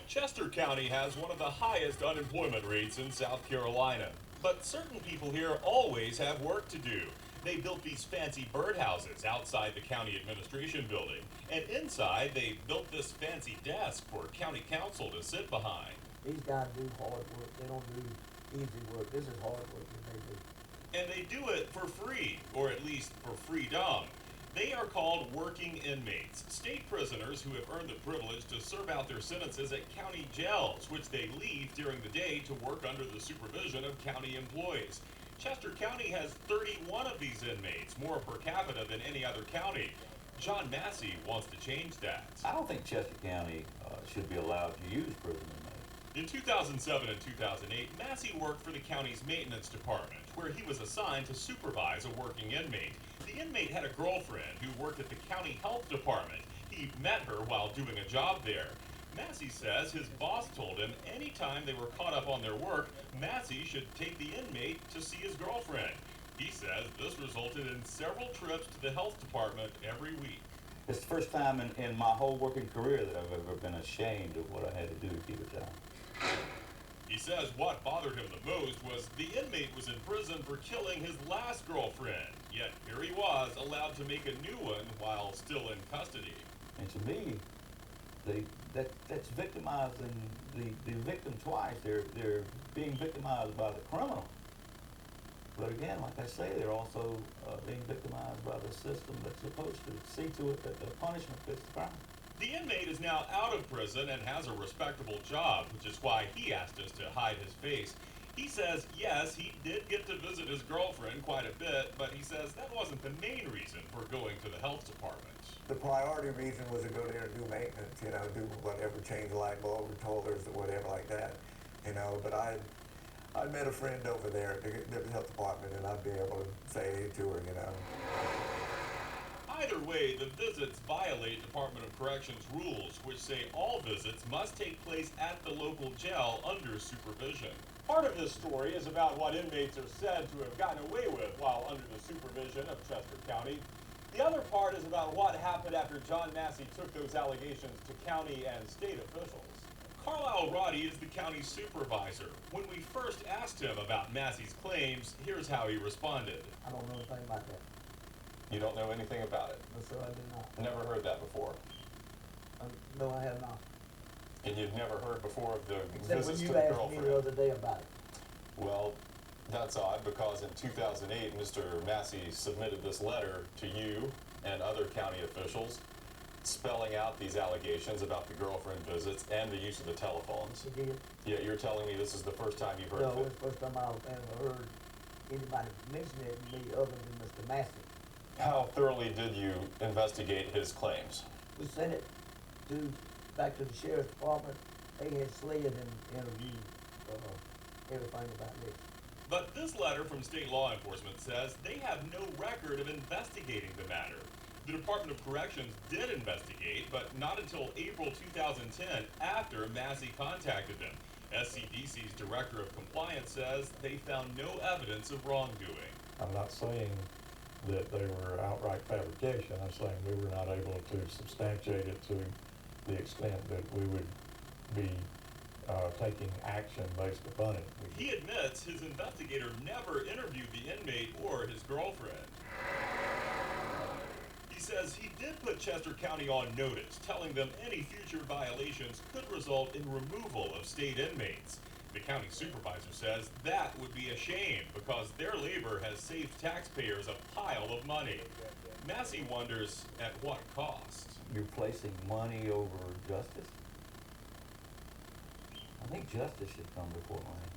Chester County has one of the highest unemployment rates in South Carolina. But certain people here always have work to do. They built these fancy birdhouses outside the county administration building. And inside, they built this fancy desk for county council to sit behind. These guys do hard work. They don't do easy work. This is hard work that they do. And they do it for free, or at least for freedom. They are called working inmates, state prisoners who have earned the privilege to serve out their sentences at county jails, which they leave during the day to work under the supervision of county employees. Chester County has 31 of these inmates, more per capita than any other county. John Massey wants to change that. I don't think Chester County should be allowed to use prison inmates. In 2007 and 2008, Massey worked for the county's maintenance department, where he was assigned to supervise a working inmate. The inmate had a girlfriend who worked at the county health department. He met her while doing a job there. Massey says his boss told him anytime they were caught up on their work, Massey should take the inmate to see his girlfriend. He says this resulted in several trips to the health department every week. It's the first time in my whole working career that I've ever been ashamed of what I had to do to keep a job. He says what bothered him the most was the inmate was in prison for killing his last girlfriend. Yet here he was allowed to make a new one while still in custody. And to me, that's victimizing the victim twice. They're being victimized by the criminal. But again, like I say, they're also being victimized by the system that's supposed to see to it that the punishment fits the crime. The inmate is now out of prison and has a respectable job, which is why he asked us to hide his face. He says, yes, he did get to visit his girlfriend quite a bit, but he says that wasn't the main reason for going to the health department. The priority reason was to go there and do maintenance, do whatever, change the light bulb, toilers, or whatever like that, but I met a friend over there at the health department, and I'd be able to say to her, Either way, the visits violate Department of Corrections rules, which say all visits must take place at the local jail under supervision. Part of this story is about what inmates are said to have gotten away with while under the supervision of Chester County. The other part is about what happened after John Massey took those allegations to county and state officials. Carlisle Roddy is the county supervisor. When we first asked him about Massey's claims, here's how he responded. I don't know anything about that. You don't know anything about it? No, sir, I do not. Never heard that before? No, I have not. And you've never heard before of the Except when visits you to the asked me girlfriend? the other day about it. Well, that's odd because in 2008, Mr. Massey submitted this letter to you and other county officials spelling out these allegations about the girlfriend visits and the use of the telephones. He did. Yeah, you're telling me this is the first time you've heard No, of it's it? the first time I've ever heard anybody mention it to me other than Mr. Massey. How thoroughly did you investigate his claims? We sent it back to the sheriff's department. They had slid and interviewed everything about this. But this letter from state law enforcement says they have no record of investigating the matter. The Department of Corrections did investigate, but not until April 2010, after Massey contacted them. SCDC's Director of Compliance says they found no evidence of wrongdoing. I'm not saying that they were outright fabrication. I'm saying we were not able to substantiate it to the extent that we would be taking action based upon it. He admits his investigator never interviewed the inmate or his girlfriend. He says he did put Chester County on notice, telling them any future violations could result in removal of state inmates. The county supervisor says that would be a shame because their labor has saved taxpayers a pile of money. Massey wonders at what cost. You're placing money over justice? I think justice should come before money.